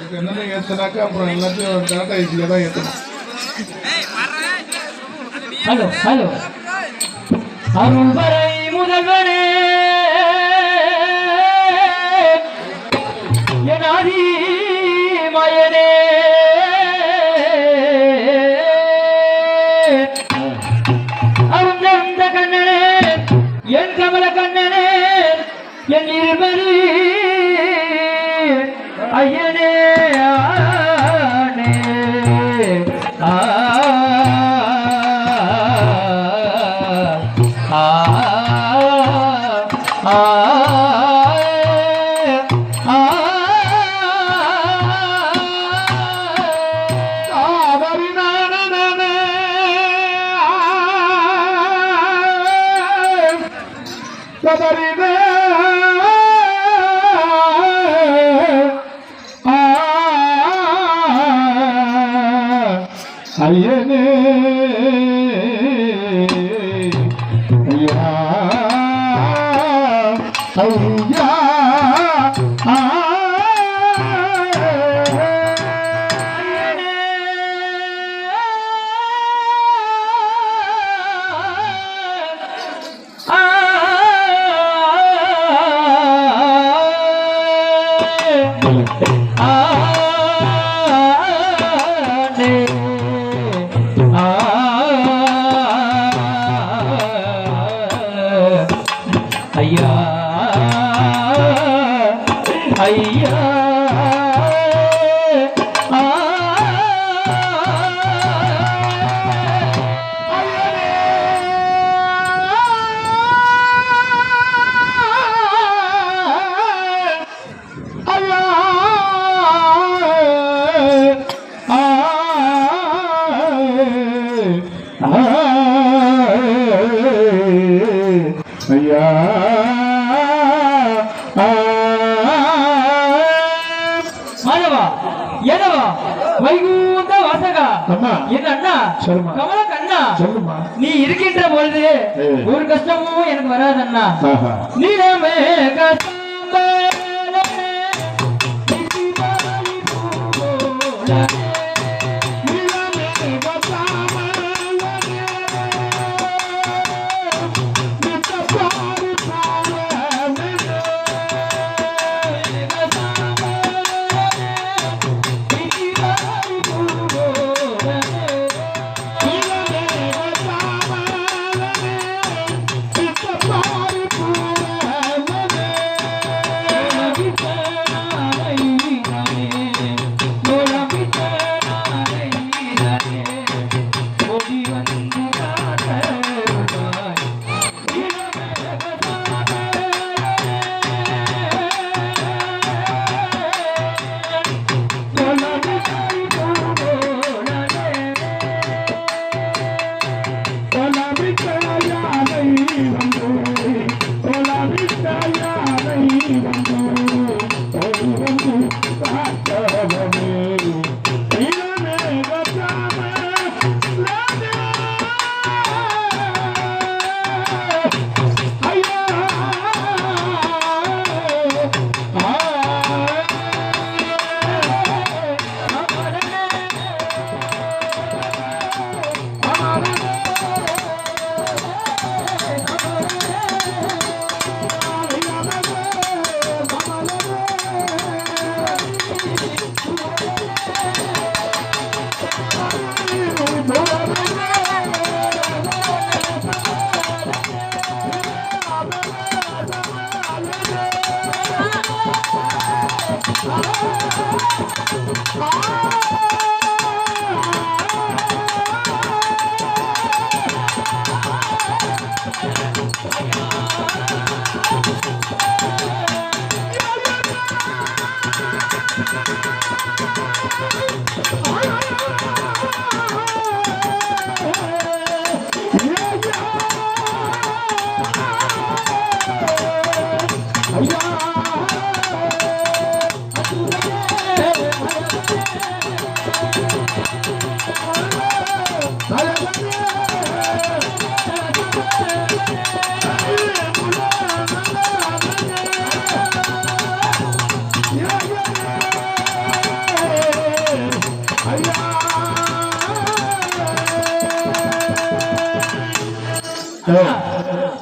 என்னென்ன ஏற்றினாக்கா அப்புறம் எல்லாத்தையும் டாட்டா ஏசியில் தான் ஏற்றணும். ஹலோ ஹலோ அருள்வரை முதல்வனே என் ஆதி மயனே அருந்த கண்ணனே என் கமல கண்ணனே என் இருமரு ஐயனே ஆனே ஆ ஐயனே ஐயா ஐயா ஐயா ஐயா ஐயா மாணவா ஏனவா வைகுண்ட வாசகா அண்ணா என் அண்ணா சொல்லுமா கமல கண்ணா சொல்லுமா நீ இருக்கின்ற பொழுது ஒரு கஷ்டமும் எனக்கு வராது அண்ணா ஆஹா நீலமே கஷ்டம்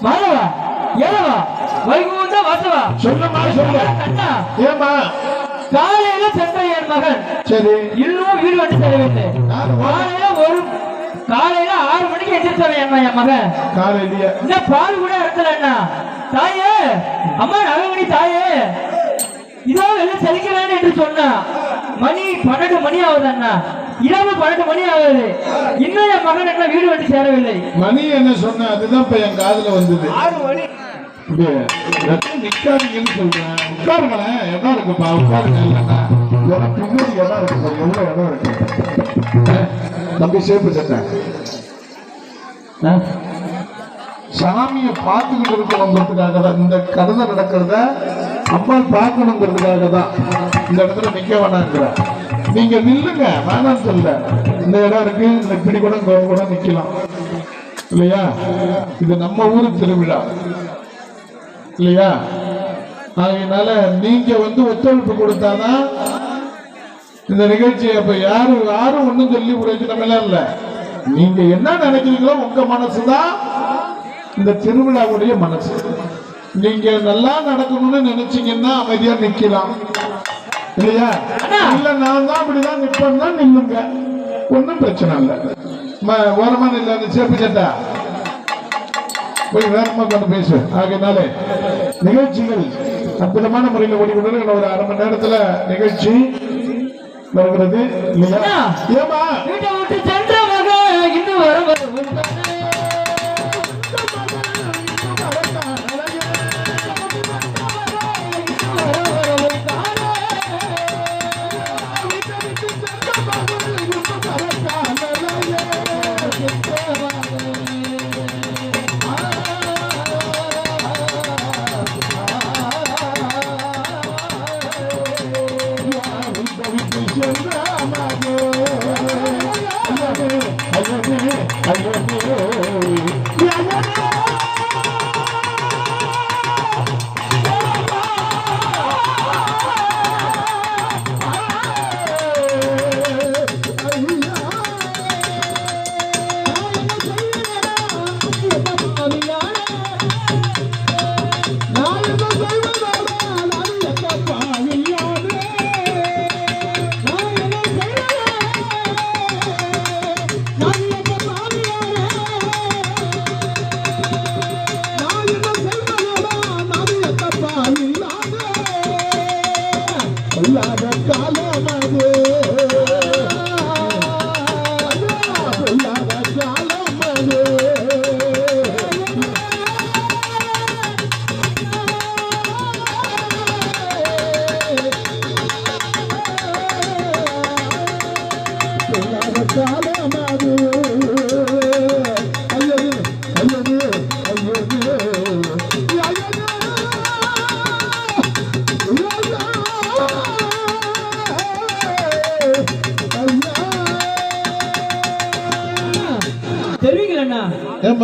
மாதவா ஏவா வைகுண்ட வாசவா சொல்லுமா சொல்லு. அண்ணா ஏமா காலையில சென்ற என் மகன் சரி இன்னும் வீடு வந்து செல்லவில்லை. காலையில 6 மணிக்கு எந்திரிச்சவன் என் மகன். காலையிலேயே இந்த பால் கூட இடத்துல அண்ணா தாயே அம்மா நகமணி தாயே இதோ வெளில செலுக்கிறேன் என்று சொன்னா மணி 12 மணி ஆகுது அண்ணா. இரவு 12 மணி ஆகுது. இன்னும் என் மகன் என்ன வீடு வந்து சேரவில்லை. மணி என்ன சொன்ன அதுதான் இப்ப என் காதுல வந்தது. 6 மணி நிக்காதீங்கன்னு சொல்றேன். உட்காருங்களேன். இடம் இருக்குப்பா உட்காருங்க. இல்லைன்னா பின்னாடி இடம் இருக்கு. எவ்வளவு இடம் இருக்கு தம்பி சேப்பு சட்டை. சாமியை பார்த்துக்கிட்டு இருக்கணுங்கிறதுக்காக தான் இந்த கதை நடக்கிறத அம்மாள் பார்க்கணுங்கிறதுக்காக தான் இந்த இடத்துல நிக்க வேணாங்கிற. நீங்க நில்லுங்க வேணான்னு சொல்ல. இந்த இடம் இருக்கு. இந்த இப்படி கூட கூட நிக்கலாம் இல்லையா? இது நம்ம ஊரு திருவிழா இல்லையா? அதனால நீங்க ஒத்துழைப்பு கொடுத்தாதான் இந்த நிகழ்ச்சி. அப்ப யாரும் ஒண்ணும் சொல்லி பிரயோஜனம் எல்லாம் இல்ல. நீங்க என்ன நினைக்கிறீங்களோ உங்க மனசுதான் இந்த திருவிழாவுடைய மனசு. நீங்க நல்லா நடக்கணும்னு நினைச்சீங்கன்னா அமைதியா நிக்கலாம் இல்லையா? இல்ல நான் தான் அப்படிதான் நிப்பேன் தான் நில்லுங்க. ஒன்னும் பிரச்சனை இல்லை. ஓரமா இல்ல சேப்பு சட்டா போய் வேகமா கொண்டு பேசு. ஆகையினால நிகழ்ச்சிகள் அற்புதமான முறையில் ஓடிக்கொண்டு ஒரு அரை மணி நேரத்துல நிகழ்ச்சி வருகிறது இல்லையா? ஏமா வீட்டை விட்டு சென்ற மகன் இன்னும் வர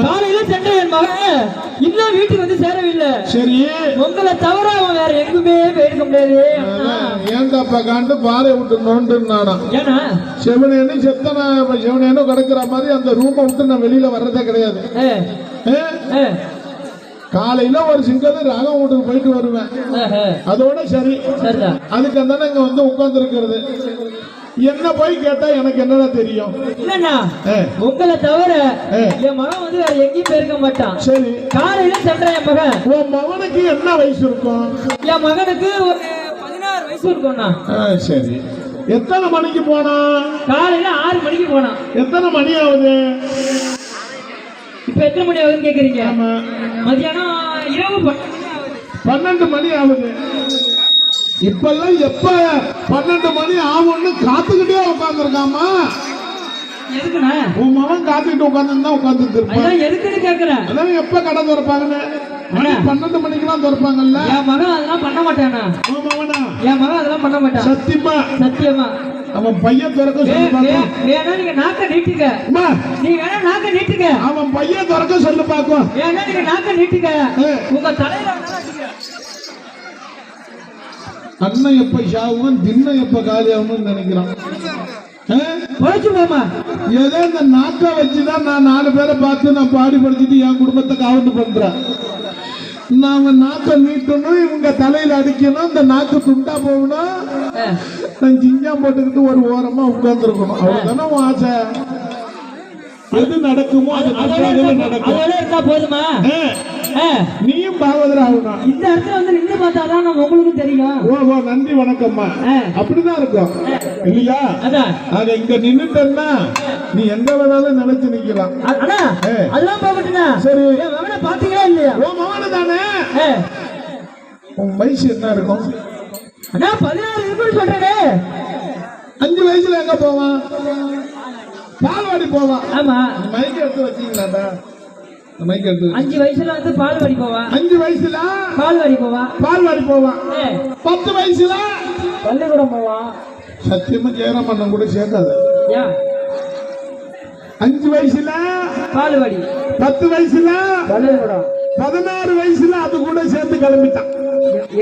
காலையில சென்ற என் மகன் இன்னும் வீட்டுக்கு வந்து சேரவில்லை. சரி உங்களை தவிர அவன் வேற எங்குமே போயிருக்க முடியாது. ஏந்தாப்பா காண்டு பாறை விட்டு நோண்டுனானா? ஏன்னா செவனேன்னு செத்தனா செவனேன்னு கிடக்குற மாதிரி அந்த ரூமை விட்டு நான் வெளியில வர்றதே கிடையாது. காலையில ஒரு சிங்கது ராகம் வீட்டுக்கு போயிட்டு வருவேன். அதோட சரி அதுக்கு தானே இங்க உட்கார்ந்து இருக்கிறது. என்ன போய் கேட்டா எனக்கு என்னடா தெரியும்? இல்லண்ணா உங்களை தவிர என் மகன் வேற எங்கேயும் போயிருக்க மாட்டான். சரி காலையில சென்ற என் மகன். உன் மகனுக்கு என்ன வயசு இருக்கும்? என் மகனுக்கு ஒரு 16 வயசு இருக்கும்ண்ணா. சரி எத்தனை மணிக்கு போனா? காலையில 6 மணிக்கு போனான். எத்தனை மணி ஆகுது இப்ப? எத்தனை மணி ஆகுதுன்னு கேக்குறீங்க? மதியானம் இரவு 12 மணி ஆகுது. இப்பெல்லாம் எப்ப 12 மணி ஆகும்னு காத்துக்கிட்டே உட்கார்ந்துருக்காமா? எதுக்குண்ணா? உன் மகன் காத்துக்கிட்டு உட்கார்ந்து உட்கார்ந்து எதுக்குன்னு கேக்குறேன். அதான் எப்ப கடை திறப்பாங்கன்னு 12 மணிக்கெல்லாம் திறப்பாங்கல்ல. என் மகன் அதெல்லாம் பண்ண மாட்டானா? உன் மகனா? என் மகன் அதெல்லாம் பண்ண மாட்டான். சத்தியமா? சத்தியமா. அவன் பையன் திறக்க சொல்லு. வேணா நீங்க நாக்க நீட்டுங்க. நீ வேணா நாக்க நீட்டுங்க. அவன் பையன் திறக்க சொல்லு பாக்கும். வேணா நீங்க நாக்க நீட்டுங்க. உங்க தலையில அண்ணன் எப்ப சாவும் தின்ன எப்ப காலியாகும்னு நினைக்கிறான். போச்சு போமா. ஏதோ இந்த நாக்கை வச்சுதான் நான் 4 பேரை பார்த்து நான் பாடுபடுத்திட்டு என் குடும்பத்தை காவந்து பண்றேன். நாம நாக்கை நீட்டணும், இவங்க தலையில அடிக்கணும், இந்த நாக்கு துண்டா போகணும், நான் ஜிஞ்சா போட்டுக்கிட்டு ஒரு ஓரமா உட்கார்ந்துருக்கணும். அவ்வளவுதானே உன் ஆசை. எது நடக்குமோ அது நன்றாகவே நடக்கும். அதோட இருந்தா போதுமா? நீயும் பாகவதர் ஆகணும். இந்த இடத்துல வந்து நின்று பார்த்தாதான் நம்ம உங்களுக்கு தெரியும். ஓ நன்றி வணக்கம்மா. அப்படிதான் இருக்கும் இல்லையா? அதான் அத இங்க நின்னுட்டேன்னா நீ எங்க வேணாலும் நினைச்சு நிக்கலாம். அண்ணா அதெல்லாம் போகட்டுண்ணா. சரி என் மகனை பாத்தீங்களா இல்லையா? ஓ மகனு தானே. உன் வயசு என்ன இருக்கும்? அண்ணா 16 இருக்குன்னு சொல்றேனே. 5 வயசுல எங்க போவான்? பால்வாடி போவான். ஆமா மைக் எடுத்து வச்சீங்களாடா? மைக் எடுத்து 5 வயசுல வந்து பால்வாடி போவான். 5 வயசுல பால்வாடி போவான். பால்வாடி போவான். 10 வயசுல பள்ளிக்கூடம் போவான். சத்தியமா ஜெயராமன் கூட சேர்க்காது. ஏன்? 5 வயசுல பால்வாடி, 10 வயசுல பள்ளிக்கூடம், 16 வயசுல அது கூட சேர்த்து கிளம்பிட்டான்.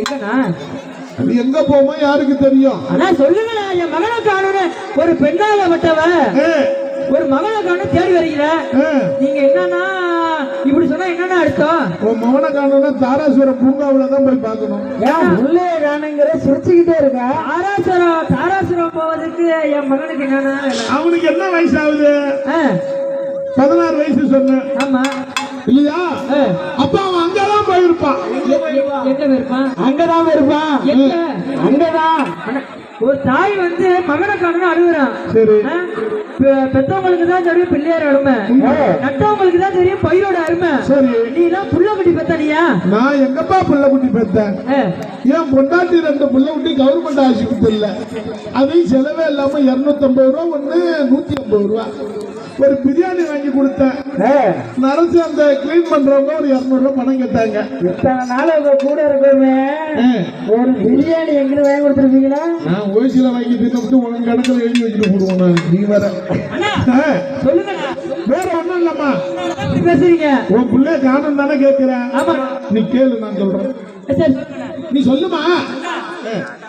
எங்கண்ணா? அது எங்க போமா யாருக்கு தெரியும்? ஆனா சொல்லுங்களா, என் மகனை காணுன்னு ஒரு பெண்ணாக பட்டவன் ஒரு மகனை காண தேடி வருகிற நீங்க என்னன்னா இப்படி சொன்னா என்னன்னா அர்த்தம்? உன் மகனை காணணும்னா தாராசுரம் பூங்காவில தான் போய் பார்க்கணும். உள்ளே காணுங்கிற சிரிச்சுக்கிட்டே இருக்க. தாராசுரம் போவதற்கு என் மகனுக்கு என்னன்னா? அவனுக்கு என்ன வயசு ஆகுது? 16 வயசு சொன்ன. ஆமா இல்லையா? அப்ப அவன் அங்கதான் போயிருப்பான். எங்க போயிருப்பான்? அங்கதான் போயிருப்பான். அங்கதான். ஒரு தாய் வந்து மகனை காணணும் அழுகுறான். சரி பெத்தவங்களுக்கு தான் தெரியும் பிள்ளையார் அருமை, நட்டவங்களுக்கு தான் தெரியும் பயிரோட அருமை. சரி நீ எல்லாம் புள்ள குட்டி பெத்தனியா? நான் எங்கப்பா புள்ள குட்டி பெத்தேன்? ஏன் பொண்டாட்டி 2 புள்ள குட்டி கவர்மெண்ட் ஆஸ்பத்திரியில அதையும் செலவே இல்லாம 250 ரூபா ஒண்ணு 150 ரூபா ஒரு பிரியாணி வாங்கி கொடுத்தேன். நரசு அந்த கிளீன் பண்றவங்க ஒரு 200 ரூபாய் பணம் கேட்டாங்க. இத்தனை நாள் உங்க கூட இருக்கவே ஒரு பிரியாணி எங்களுக்கு வாங்கி கொடுத்துருப்பீங்களா? நான் ஓசியில வாங்கி தின்னு உனக்கு கணக்கில் எழுதி வச்சுட்டு போடுவோம். நான் நீ வர சொல்லுங்க. வேற ஒண்ணும் இல்லம்மா. பேசுறீங்க உன் பிள்ளை காணும் தானே கேட்கிறேன். நீ கேளு, நான் சொல்றேன். நீ சொல்லுமா.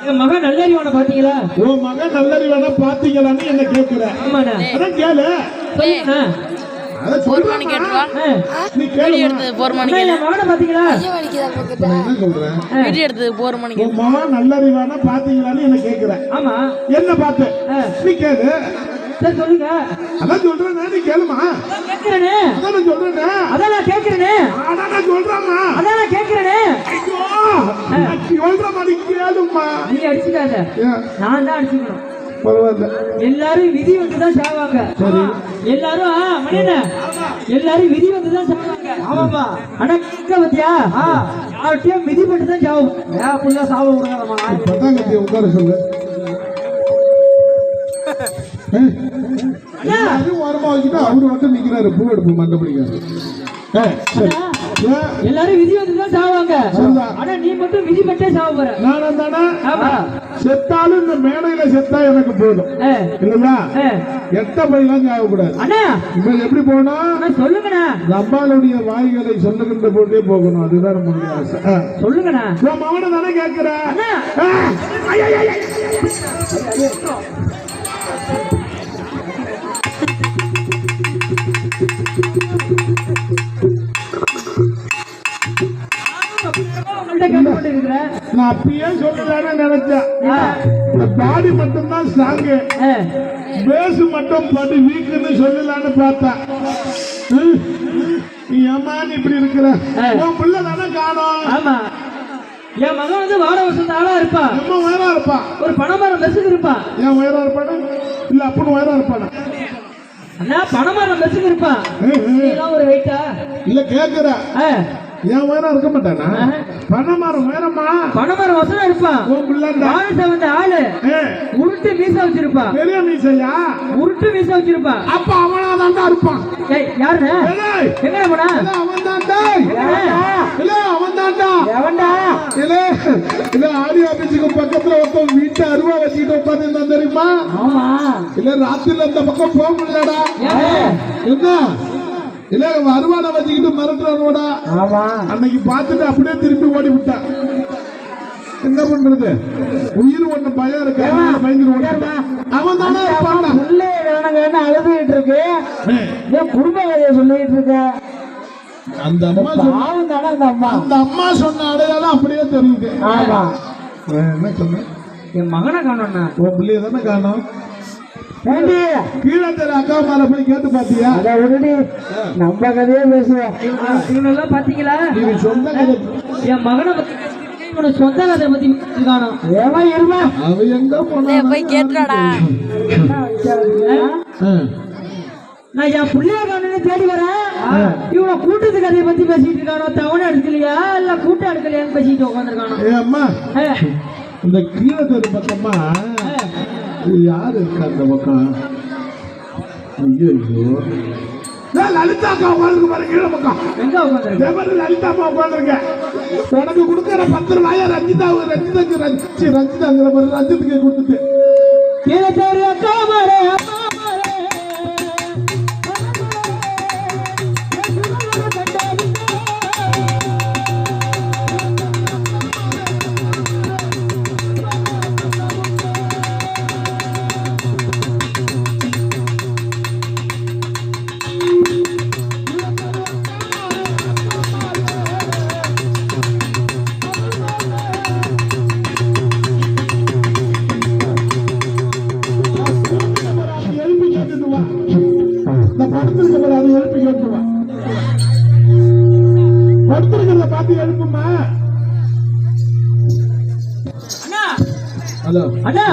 என் மகன் நல்லறிவான பாத்தீங்களா? உன் மகன் நல்லறிவான பாத்தீங்களான்னு என்ன கேட்கிற? அதான் கேளு. நீ கேளு. மகனை பாத்தீங்களா? என்ன சொல்றேன்? மணிக்கு உன் மகன் நல்லறிவான பாத்தீங்களான்னு என்ன கேட்கிற? ஆமா என்ன பார்த்து நீ கேளு. சரி சொல்லுங்க. அதான் சொல்றேன், நீ கேளுமா. கேட்கிறேனே. அதான் நான் சொல்றேனே. அதான் நான் கேட்கிறேனே. அதான் நான் சொல்றேம்மா. அதான் நான் கேட்கிறேனே. சொல்றமா, நீ கேளுமா. நீ அடிச்சுக்காத, நான் தான் அடிச்சுக்கணும். பரவாயில்ல. எல்லாரும் விதி வந்துதான் சாவாங்க. சரி எல்லாரும் மணியண்ண எல்லாரும் விதி வந்துதான் சாவாங்க. ஆமாப்பா. ஆனா கேட்க பத்தியா அவர்கிட்ட விதி மட்டும் தான் சாவும். ஃபுல்லா சாவ விடாதமா. பத்தாங்கத்திய உட்கார சொல்லு. ஓரமா வச்சுட்டு அவரு மட்டும் நிக்கிறாரு. பூ எடுப்பு மண்டபடிக்காரு. எல்லாரும் விதி வந்துதான் சாவாங்க. ஆனா நீ மட்டும் விதி மட்டும் சாவ போற. நானும் தானே செத்தாலும் இந்த மேடையில செத்தா எனக்கு போதும் இல்லையா? எட்ட பையெல்லாம் சாவக்கூடாது. அண்ணா இப்ப எப்படி போகணும் சொல்லுங்கண்ணா. நம்மளுடைய வாய்களை சொல்லுகின்ற போதே போகணும். அதுதான் நம்மளுடைய ஆசை. சொல்லுங்கண்ணா. உன் மகனை தானே கேட்கிற? நான் அப்பயே சொல்லலான்னு நினைச்சேன். இந்த பாடி மட்டும் தான் ஸ்ட்ராங்கு, பேஸ் மட்டும் படி வீக்குன்னு சொல்லலான்னு பார்த்தேன். நீ ஏமா நீ இப்படி இருக்கிற? உன் பிள்ளை தானே காணோம். ஆமா என் மகன் வந்து வாட வசந்த ஆளா இருப்பான். ரொம்ப உயரா இருப்பான். ஒரு பணமரம் பெருசுக்கு இருப்பான். ஏன் உயரா இருப்பானு? இல்ல அப்படி உயரா இருப்பானா? அண்ணா பணமரம் பெருசுக்கு இருப்பான். ஒரு வெயிட்டா இல்ல கேக்குற. ஏன் உயரம் இருக்க மாட்டானா? பணமரம் உயரமா? பணமரம் வசனம் இருப்பான். வந்து ஆளு உருட்டு மீச வச்சிருப்பான். பெரிய மீசையா? உருட்டு மீச வச்சிருப்பான். அப்ப அவனாதான் இருப்பான். யாருண்ணா? எங்க போனா? அவன் தான்டா. இல்ல அவன் தான்டா. எவன்டா? இல்ல ஆடி ஆபீஸுக்கு பக்கத்துல ஒருத்தன் வீட்டை அருவா வச்சுக்கிட்டு உட்காந்து தெரியுமா? ஆமா. இல்ல ராத்திரில அந்த பக்கம் போக முடியலடா. என்ன இல்ல அருவாடை வச்சுக்கிட்டு மிரட்டுறானோடா. அன்னைக்கு பார்த்துட்டு அப்படியே திரும்பி ஓடி விட்டான். என்ன பண்றது? உயிர் ஒண்ணு பயம் இருக்கு. பயந்துரு ஓடி அவன் தானே இருப்பான். புள்ளே வேணுங்கன்னு அழுதுகிட்டு இருக்கு. ஏன் குடும்ப கதையை சொல்லிட்டு இருக்க? அந்த அம்மா பாவம் தானே அந்த அம்மா. அந்த அம்மா சொன்ன அடையாளம் அப்படியே தெரியுது. ஆமா. என்ன சொன்ன? என் மகனை காணோம்னா உன் பிள்ளைய தானே காணோம். ஏண்டி கீழே தெரு அக்கா மேல போய் கேட்டு பாத்தியா? அதை விடுடி, நம்ம கதையே பேசுவோம். இவனெல்லாம் பாத்தீங்களா? இது சொந்த கதை. என் மகனை பத்தி இவனோட சொந்த கதை பத்தி காணோம். ஏவன் இருமா அவ எங்க போனா போய் கேட்டுறாடா. நான் என் பிள்ளைய காணு தேடி வரேன். இவனை கூட்டத்து கதையை பத்தி பேசிட்டு இருக்கானோ, தவணை எடுக்கலையா இல்ல கூட்டம் எடுக்கலையான்னு பேசிட்டு உட்காந்துருக்கானோ. ஏ அம்மா, இந்த கீழே தெரு பக்கமா யாரு இருக்கா அந்த பக்கம்? ஐயோ லலிதா அக்கா உட்காந்துருக்கு பாரு கீழே பக்கம். எங்க உட்காந்துருக்கு? லலிதா அம்மா உட்காந்துருக்க. உனக்கு கொடுக்குற 10 ரூபாயா ரஞ்சிதாங்கிற மாதிரி ரஞ்சித்துக்கு கொடுத்துட்டு கீழே தேடி அக்கா மாறே அம்மா படுத்திருக்கிறத பார்த்து எழுப்புமா. ஹலோ அண்ணா,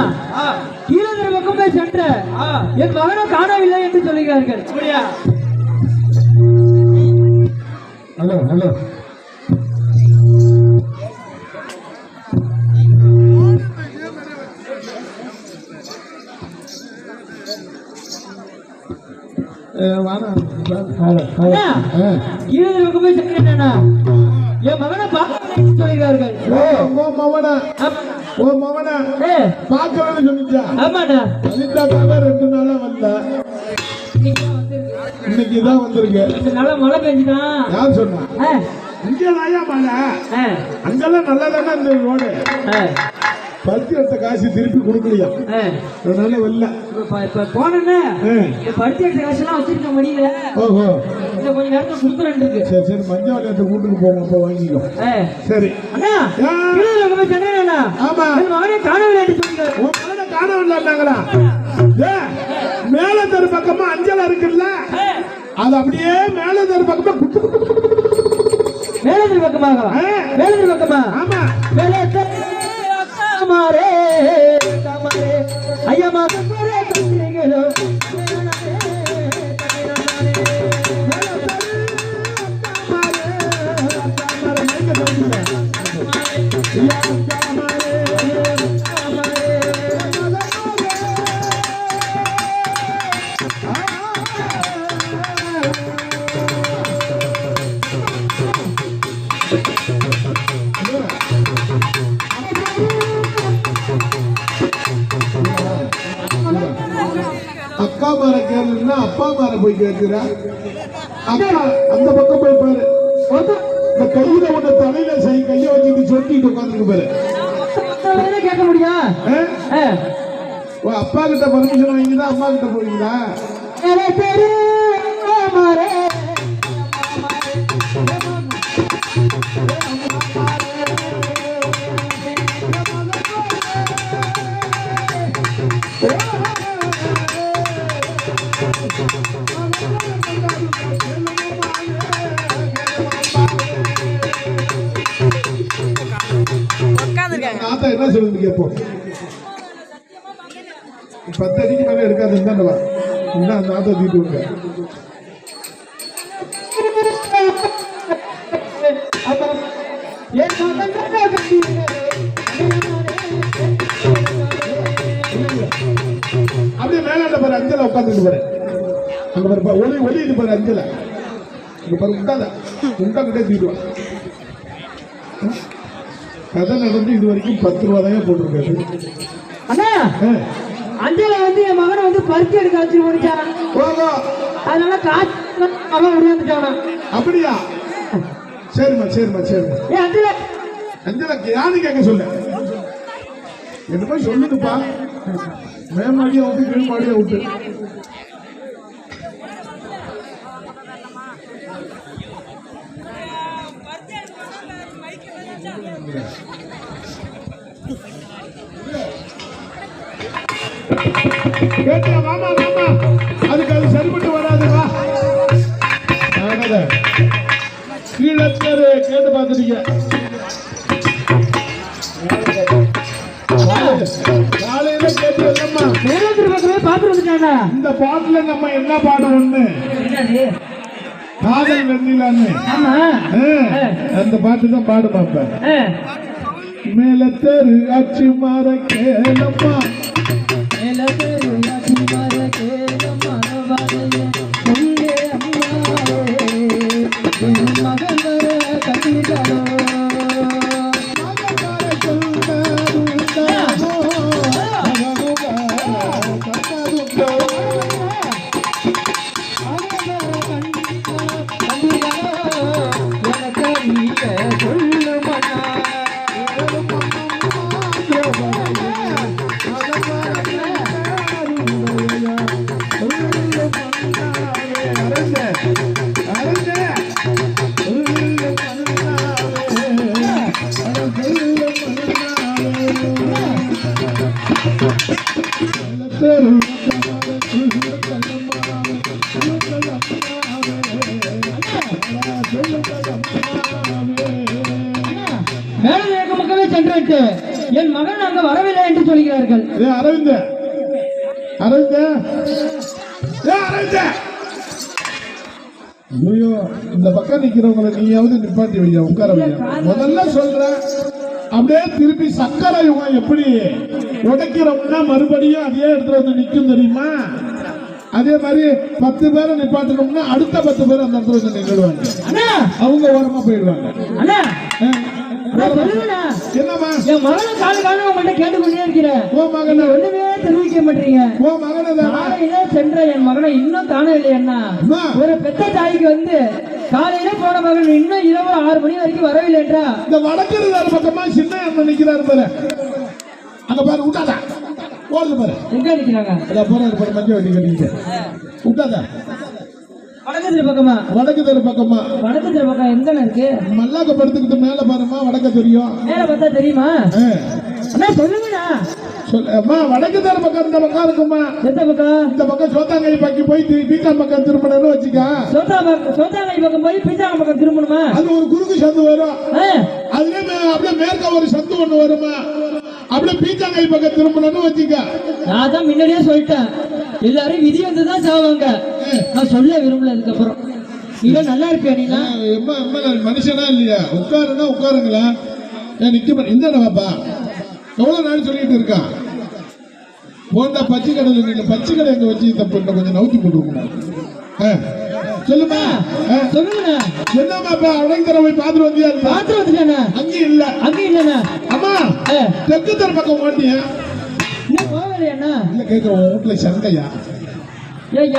கீழே பக்கம் போய் சென்ற என் மகனை காணவில்லை என்று சொல்லுகிறார்கள். ஹலோ ஹலோ கீழே பக்கம் போய் சென்றேன்னா என் மகனை பார்க்க சொல்லுகிறார்கள். பாக்கலன்னு சொன்னிச்சா? ஆமாண்ணா. லலிதாக்காக 2 நாளா வந்த, இன்னைக்குதான் வந்திருக்கு. 2 நாளா மழை பெஞ்சுதான். யார் சொன்னா? இங்கே தாயா மழை. அங்கெல்லாம் நல்லதானே இந்த ரோடு. பருத்தி எடுத்த காசு திருப்பி கொடுக்கலையா? அதனால வரல. இப்ப போனேன்னு பருத்தி எடுத்த காசு எல்லாம் வச்சிருக்க முடியல. ஓஹோ, இன்னும் கொஞ்ச நேரத்துல கொடுக்குறேன் இருக்கு. சரி சரி, மஞ்சள் விளையாட்டு வீட்டுக்கு போங்க, அப்ப வாங்கிக்கோ. சரி அண்ணா, சொன்னேன்னா ஆமா மகனே காணவில்லை என்று சொல்லுங்க. உன் மகனை காணவில்லைன்னாங்களா? மேல தெரு பக்கமா அஞ்சலா இருக்குல்ல, அது அப்படியே மேல தெரு பக்கமா மேலதிர் பக்கமாக மேலதிர் பக்கமா? ஆமா. மாரே கமரே ஐயா மாதே கத்திரிகளோ அக்கா மார கேளுன்னா அப்பா மார போய் கேட்கிறா. அக்கா அந்த பக்கம் போய் பாரு. இந்த கையில ஒண்ணு தலையில கைய வச்சுட்டு சொட்டிட்டு உட்காந்துருக்கு பாரு. கேட்க முடியும். அப்பா கிட்ட பர்மிஷன் வாங்கிதான் அம்மா கிட்ட போறீங்களா? நாத்தா என்ன சொல்லுங்க கேட்போம். 10 அடிக்கு மேல எடுக்காது. நாத்தா தீட்டு விடுங்க. அப்படியே மேலாண்ட பாரு, அஞ்சல உட்காந்துட்டு பாரு. அங்க பாரு ஒளி ஒளிட்டு பாரு அஞ்சல. இங்க பாரு உண்டாத உண்டாக்கிட்டே தீட்டுவான். கதை நடந்து இது வரைக்கும் 10 ரூபா தான் போட்டிருக்காரு. அண்ணா, அஞ்சல என் மகனை பருத்தி எடுக்க வச்சு முடிச்சான். அதனால காசு அவன் உடையாந்துட்டானா? அப்படியா? சரிம்மா சரிம்மா சரிம்மா. அஞ்சல அஞ்சல யாரு கேட்க சொல்ல? என்ன போய் சொல்லுங்கப்பா. மேமாடியை விட்டு கீழ்மாடியை விட்டு கேட்டியா? மாமா மாமா அதுக்கு அது சரிப்பட்டு வராதுவா. கீழே கேட்டு பார்த்துட்டீங்க. காலையில கேட்டீங்கம்மா பாத்து வந்துட்டானா? இந்த பாட்டுல நம்ம என்ன பாடுவோம்னு காதல் வெண்ணிலான்னு அந்த பாட்டு தான் பாடுமாப்ப. மேல தெரு அச்சு மாற கேளம்மா என் மகன் அங்க வரவில்லை என்று சொல்கிறார்கள். அரவிந்த அரவிந்த அரவிந்த ஐயோ, இந்த பக்கம் நிக்கிறவங்களை நீயாவது நிப்பாட்டி வையா, உட்கார வையா. முதல்ல சொல்ற அப்படியே திருப்பி சக்கரை எப்படி உடைக்கிறோம்னா மறுபடியும் அதே இடத்துல வந்து நிக்கும் தெரியுமா? அதே மாதிரி 10 பேரை நிப்பாட்டணும்னா அடுத்த 10 பேர் அந்த இடத்துல வந்து நின்றுடுவாங்க. அவங்க ஓரமா போயிடுவாங்க. என்னமா என் மகனை கால உங்கள்கிட்ட கேட்டுக்கொண்டே இருக்கிறேன். ஓ மகனை ஒண்ணுமே தெரிவிக்க மாட்டீங்க. ஓ மகனை காலையில சென்ற என் மகனை இன்னும் தானே இல்லையா? ஒரு பெத்த தாய்க்கு வந்து காலையில போன மகன் இன்னும் இரவு 6 மணி வரைக்கும் வரவில்லை என்றா இந்த வடக்கு பக்கமா சின்ன அண்ணன் நிக்கிறாரு பாரு, அங்க பாரு, விட்டாதா போடுது பாரு. எங்க நிக்கிறாங்க? போறாரு பாரு, மஞ்சள் வண்டி கட்டிக்கிட்டு விட்டாதா? வடக்கு தெரு பக்கமா? வடக்கு தெரு பக்கமா. வடக்கு தெரு பக்கம் எங்க இருக்கு? மல்லாக்க படுத்துக்கிட்டு மேல பாருமா, வடக்க தெரியும். மேல பார்த்தா தெரியுமா? அண்ணா சொல்லுங்கண்ணா. அம்மா வடக்கு தெரு பக்கம் இந்த பக்கம் இருக்குமா? எந்த பக்கம்? இந்த பக்கம் சோத்தாங்கை பக்கம் போய் பீச்சாங் பக்கம் திரும்பணும்னு வச்சுக்க. சோத்தாங்கை பக்கம் போய் பீச்சாங் பக்கம் திரும்பணுமா? அது ஒரு குறுக்கு சந்து வரும். அதுல அப்படியே மேற்க ஒரு சந்து ஒண்ணு வருமா, அப்படியே பீச்சாங்கை பக்கம் திரும்பணும்னு வச்சுக்க. நான் தான் முன்னாடியே சொல்லிட்டேன், எல்லாரும் விதி வந்துதான் சாவாங்க. நான் சொல்ல விரும்பல. அதுக்கப்புறம் நீங்க நல்லா இருப்பியா? நீங்க மனுஷனா இல்லையா? உட்காருன்னா உட்காருங்களா? நிக்க இந்த பாப்பா எவ்வளவு நாள் சொல்லிட்டு இருக்கான். போண்டா பச்சை கடையில் நீங்க பச்சை கடை எங்க வச்சு இந்த பொண்ணை கொஞ்சம் நவுத்தி போட்டுருக்கணும். சொல்லுமா சொல்லுங்க. என்னமாப்பா அடங்கிற போய் பாத்துட்டு வந்தியா? பாத்து வந்துட்டானே. அங்கேயும் இல்ல. அங்கேயும் இல்லண்ணா. அம்மா தெற்கு தெரு பக்கம் மாட்டியா? இன்னும் போகலையாண்ணா? இல்ல கேட்கிற உன் வீட்டுல சண்டையா? என்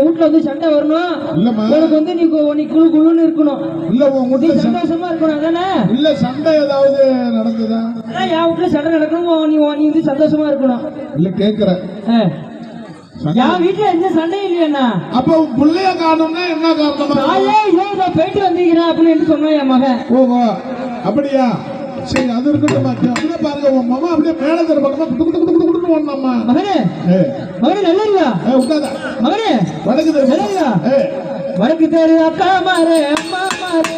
வீட்டுல வந்து சண்டை வரணும். இல்லம்மா, உனக்கு வந்து நீ குழு குழுன்னு இருக்கணும். இல்ல உன் வீட்டுல சந்தோஷமா இருக்கணும். அதானே? இல்ல சண்டை ஏதாவது நடந்ததா? என் வீட்டுல சண்டை நடக்கணும். நீ வந்து சந்தோஷமா இருக்கணும். இல்ல கேக்குற என் வீட்டுல எந்த சண்டையும் இல்லையா? அப்ப பிள்ளைய காரணம்னா என்ன காரணமா? போயிட்டு வந்தீங்கிறேன் அப்படின்னு சொன்னேன் என் மகன். ஓஹோ அப்படியா? சரி அது இருக்கட்டும். அப்படியே பாருங்க உன் மாமா அப்படியே மேல தர பக்கமா ஓடலாமா? மகனே மகனே நல்லா விட்டாதா? மகனே வடக்கு தரு நல்லா வடக்கு தேரு அக்கா மாறு அம்மா மாறு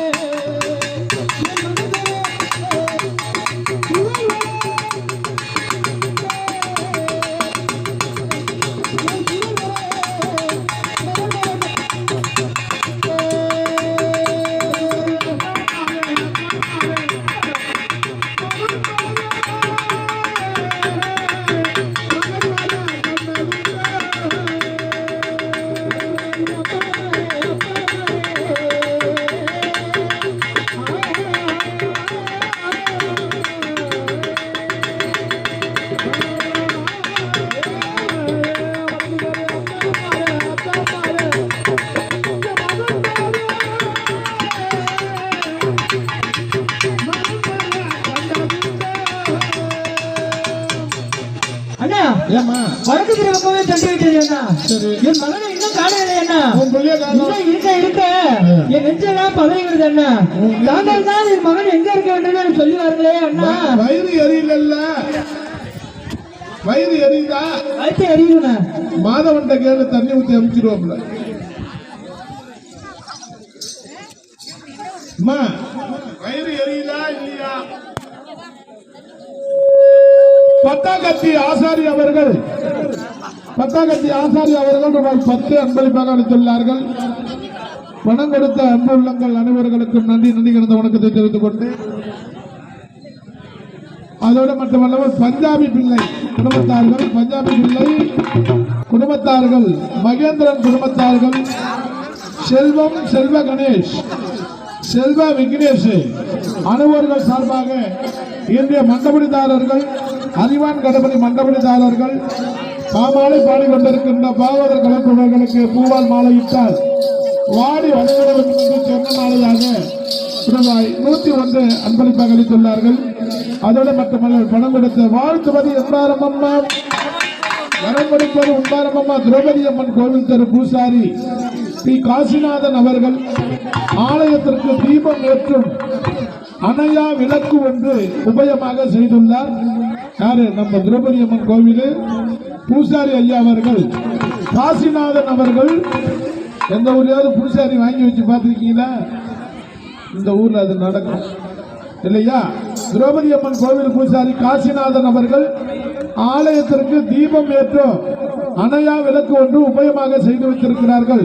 அண்ணா ஏமா வடக்கு திரு பக்கமே சென்று விட்டது அண்ணா. சரி என் மகனை இன்னும் காணவில்லை அண்ணா. உன் பிள்ளைய காணோம். இன்னும் இருக்க என் நெஞ்செல்லாம் பதறி விடுது அண்ணா. தாங்கள் தான் என் மகன் எங்க இருக்க வேண்டும் சொல்லி வரலையே அண்ணா. வயிறு எரியல, வயிறு எரியுதா? வயிற்று எரியுதுண்ணா. மாதவன்ட கேளு, தண்ணி ஊத்தி அமிச்சிருவோம்ல. அம்மா வயிறு எரியுதா இல்லையா? பத்தாக்கத்தி ஆசாரி அவர்கள் ரூபாய் 10 அன்பளிப்பாக அளித்துள்ளார்கள். பணம் கொடுத்த அன்பு உள்ளங்கள் அனைவர்களுக்கும் நன்றி கிடந்த வணக்கத்தை தெரிவித்துக் கொண்டு, அதோடு மட்டுமல்லாமல் பஞ்சாபி பிள்ளை குடும்பத்தார்கள் மகேந்திரன் குடும்பத்தார்கள், செல்வம், செல்வ கணேஷ், செல்வ விக்னேஷ் அனைவர்கள் சார்பாக இன்றைய மண்டபடிதாரர்கள், அறிவான் கணபதி மண்டபடிதாரர்கள், பாமாலை பாடிக்கொண்டிருக்கின்ற பாகவதர் கலைக்குழர்களுக்கு பூவால் மாலையிட்டால் வாடி வளைவதற்கு சொன்ன மாலையாக ரூபாய் 101 அன்பளிப்பாக அளித்துள்ளார்கள். அதோடு மட்டுமல்ல பணம் கொடுத்த வாழ்த்துவது எம்பாரமம்மா, வரம் கொடுப்பது உம்பாரமம்மா திரௌபதி அம்மன் கோவில் தெரு பூசாரி பி காசிநாதன் அவர்கள் ஆலயத்திற்கு தீபம் ஏற்றும் அணையா விளக்கு ஒன்று உபயமாக செய்துள்ளார். யாரு? நம்ம திரௌபதி அம்மன் கோவில் பூசாரி ஐயா அவர்கள். காசிநாதன் அவர்கள் எந்த ஊர்லயாவது பூசாரி வாங்கி வச்சு பார்த்துருக்கீங்களா? இந்த ஊர்ல அது நடக்கும் இல்லையா? திரௌபதி அம்மன் கோவில் பூசாரி காசிநாதன் அவர்கள் ஆலயத்திற்கு தீபம் ஏற்றும் அணையா விளக்கு ஒன்று உபயமாக செய்து வைத்திருக்கிறார்கள்.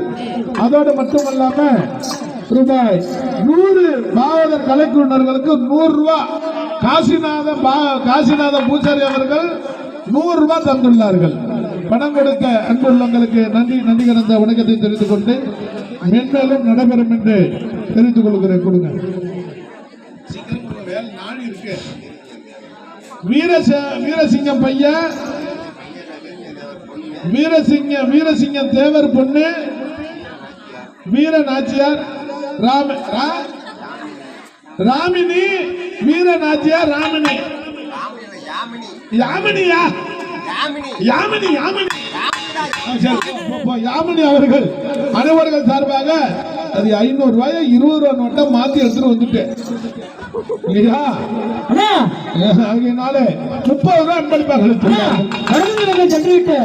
அதோடு மட்டுமல்லாம ரூபாய் 100 பாகவதர் கலைக்குழுநர்களுக்கு 100 ரூபாய் காசிநாதன் பூசாரி அவர்கள் 100 ரூபாய் தந்துள்ளார்கள். பணம் கொடுக்க அன்புள்ளங்களுக்கு நன்றி கிடந்த வணக்கத்தை தெரிவித்துக் கொண்டு மென்மேலும் நடைபெறும் என்று தெரிவித்துக் கொள்கிறேன். கொடுங்க வீரசிங்கம் பையன், வீரசிங்கம் தேவர் பொண்ணு, வீர நாச்சியார் ராமினி, வீர நாச்சியார் ராமினி, யாமினியா யாமினி அவர்கள் அனைவர்கள் சார்பாக அது 500 ரூபாய் 20 ரூபாய் நோட்டை மாத்தி எடுத்துட்டு வந்துட்டேன் இல்லையா? அதனால 30 ரூபாய் அன்பளிப்பாக சென்று விட்டு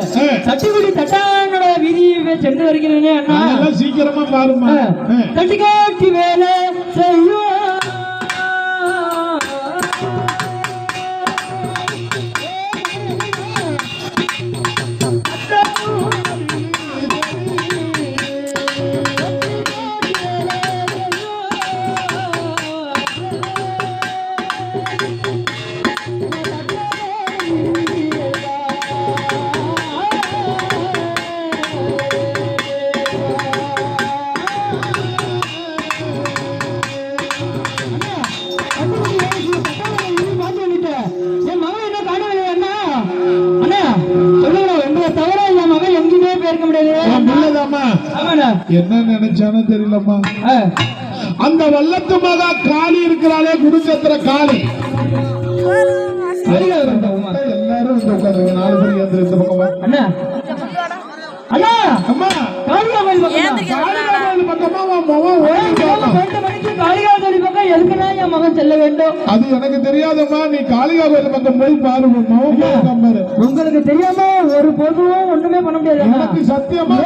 தட்டுக்குடி தட்டானோட வீதியை சென்று வருகிறேனே அண்ணா. சீக்கிரமா பாருமா. தட்டி காட்டி வேலை செய்யும் என்ன நினைச்சானோ தெரியலம்மா. அந்த வல்லத்து மகா காளி இருக்கிறாளே, குருச்சத்திர காளி, எல்லாரும் உட்காந்து 4 பேர் ஏந்து இந்த பக்கமா. அண்ணா அண்ணா அம்மா காளிகாவல் பக்கமா மகன் பக்கம் எதுக்குன்னா என் மகன் செல்ல வேண்டும்? அது எனக்கு தெரியாதம்மா. நீ காளிகாவல் பக்கம் போய் பாரு. உங்களுக்கு தெரியாம ஒரு பொருளும் ஒண்ணுமே பண்ண முடியாது. எனக்கு சத்தியமா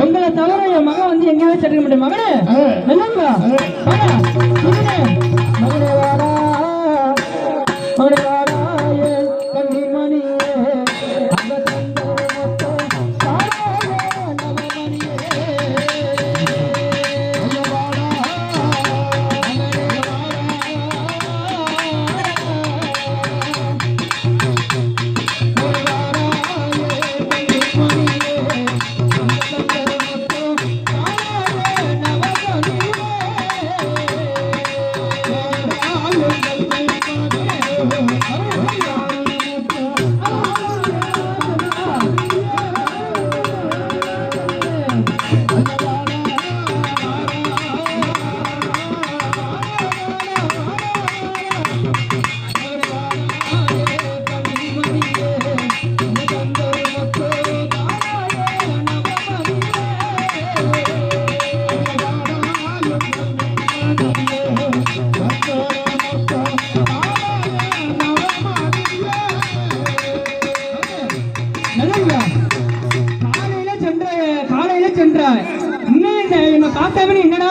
உங்களை தவிர என் மகன் வந்து எங்கேயுமே செல்ல முடியும். மகனே நல்லங்களா மகனே வாடா மகனே வாடா கண்ணி மணியே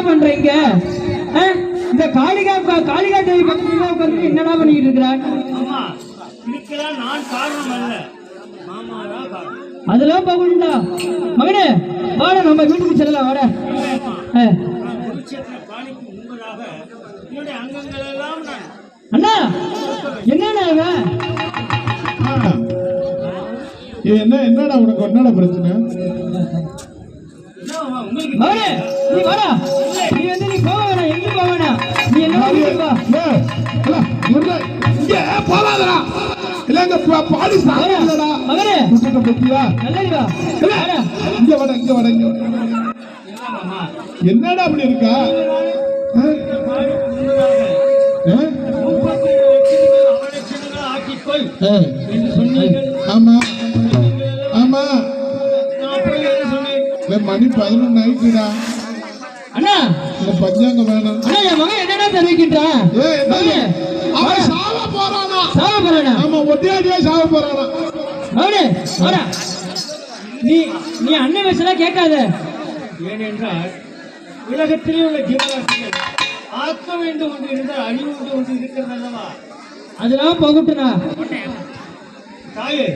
பண்றீங்க? இந்த காளிகா தேவி பக்கத்துல உட்கார்ந்து என்னடா பண்ணிட்டு இருக்கிறான்? அம்மா இதுக்கெல்லாம் நான் காரணம் அல்ல, மாமா தான் காரணம். அதெல்லாம் பகுண்டா மகனே, வாட நம்ம வீட்டுக்கு செல்லலாம், வாட. குருட்சேத்திர காணிக்கு முன்பதாக என்னுடைய அங்கங்கள் எல்லாம் நான் அண்ணா என்னண்ணா இவன்? என்னடா உனக்கு என்னடா பிரச்சனை? உங்களுக்கு மகனே நீ வாடா, நீ வந்து நீ போக வேணாம், எங்க போக வேணாம், நீ என்ன போகாதடா, இல்லங்க பாடி சாகலடா மகனே, குட்டிட்ட பத்தியா? நல்லடிவா இங்க வாடா, இங்க வாடா, இங்க வாடா. என்னடா அப்படி இருக்கா? ஆக்கிக்கொள் ஆ? என்று சொன்னீர்கள். ஆமா ஆமா, நான் போய் என்ன சொன்னேன்? இல்ல மணி 11 ஆயிடுச்சுடா. அண்ணா. இல்ல பஞ்சாங்க வேணும். அண்ணா என் மகன் என்னடா தெரிவிக்கின்றான்? அவன் சாவ போறானா? சாவ போறானா? ஆமா, ஒட்டியாடியா சாவ போறானா? மகனே வாடா, நீ நீ அண்ணன் வயசுலாம் கேட்காத. ஏனென்றால் உலகத்திலே உள்ள ஜீவராசிகள் ஆக்கம் என்று ஒன்று இருந்தால் அழிவு என்று ஒன்று இருக்கிறது அல்லவா? அதெல்லாம் போகட்டுண்ணா. தாயே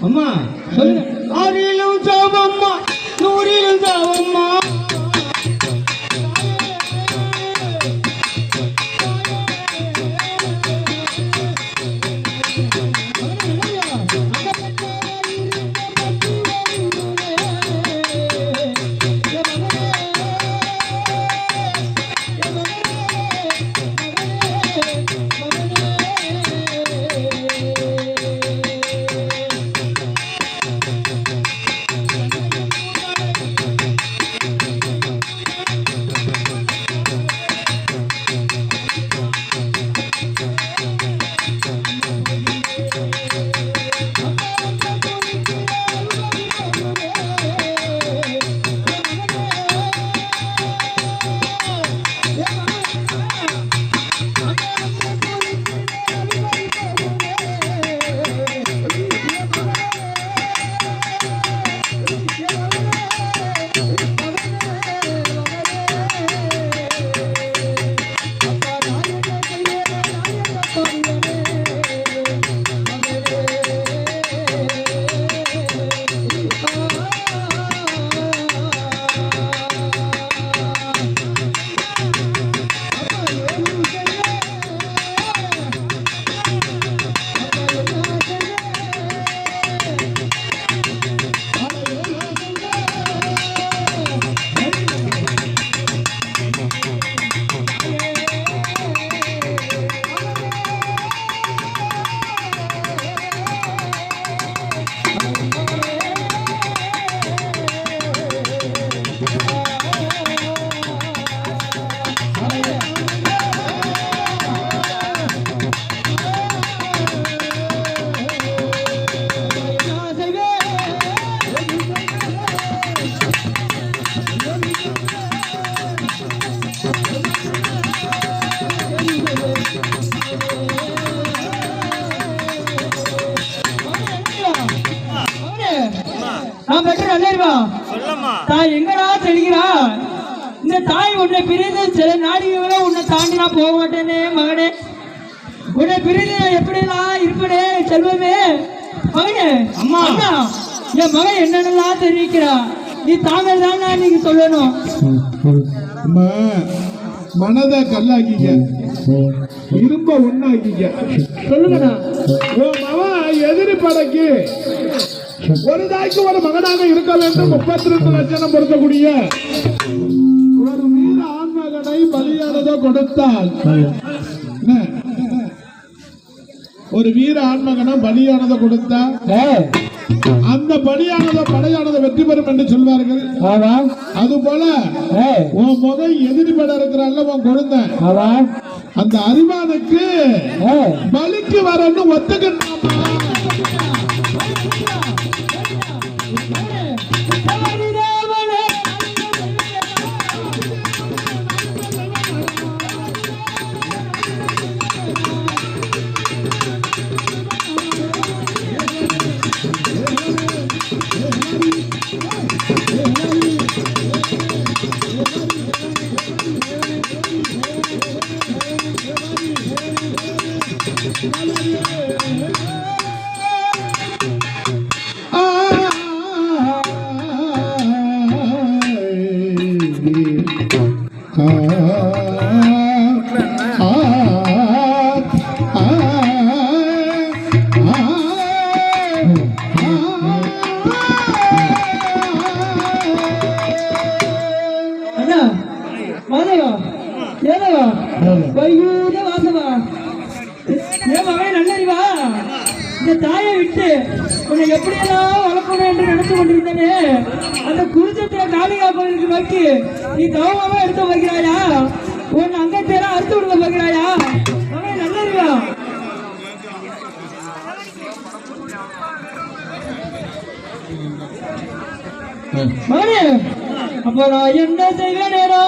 அம்மா சொல்லுங்க. ஆறிலும் சாவம்மா, நூறிலும் சாவம்மா. நான் பெற்ற நல்லவா சொல்லம்மா. தாய் எங்கடா செல்கிறா? இந்த தாய் உன்னை பிரிந்து சில நாடிகளை உன்னை தாண்டி நான் போக மாட்டேனே மகனே. உன்னை பிரிந்து நான் எப்படிலாம் இருப்பனே செல்வமே. மகனே அம்மா. அண்ணா, என் மகன் என்னென்னலாம் தெரிவிக்கிறா, நீ தாங்கள் தான் நீங்க சொல்லணும். அம்மா, மனதை கல்லாக்கிக்க, இரும்ப ஒண்ணாக்கிக்க. சொல்லுங்கண்ணா. உன் மகன் எதிரி படைக்கு ஒரு தாய்க்கு ஒரு மகனாக இருக்க வேண்டும். 32 லட்சணம் பொருத்தக்கூடிய ஒரு வீர ஆண்மகனை பலியானதை கொடுத்தால் என்ன? ஒரு வீர ஆண்மகனை பலியானதை கொடுத்தா அந்த பலியானதை படையானதை வெற்றி பெறும் என்று சொல்வார்கள். அது போல உன் மகன் எதிரி பட இருக்கிறான்ல உன் குழந்தை, அந்த அறிவானுக்கு பலிக்கு வரன்னு ஒத்துக்கிட்டான். அண்ணா மாதவா ஏதவா வையூத வாசவா ஏன் மகன் நல்லறிவா இந்த தாயை விட்டு உன்னை எப்படியெல்லாம் வளர்க்கணும் என்று நினைச்சு கொண்டிருந்தேனே அந்த குறிச்சத்துல காளிகா கோயிலுக்கு நோக்கி நீ தவமாவா எடுத்து வைக்கிறாயா உன் அங்கத்தையெல்லாம் அறுத்து விடுக்க வைக்கிறாயா மகன் நல்லறிவா மகனே அப்ப நான் என்ன செய்வேனேடா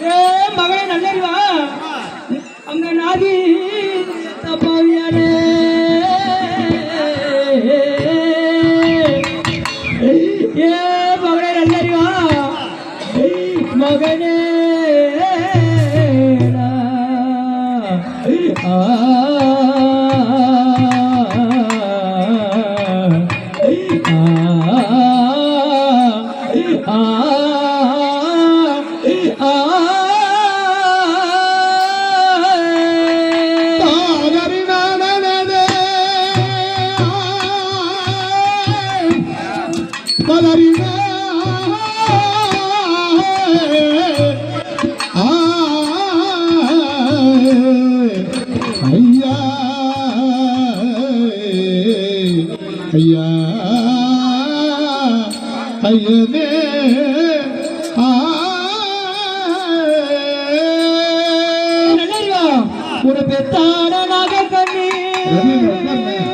ஏ மகனே நல்லறிவா அங்க நாதி தப்பாவியானே ஏ மகனே நல்லறிவா மகனே ஐயா ஐயா ஐயனே நல்லறிவா உன பெத்தான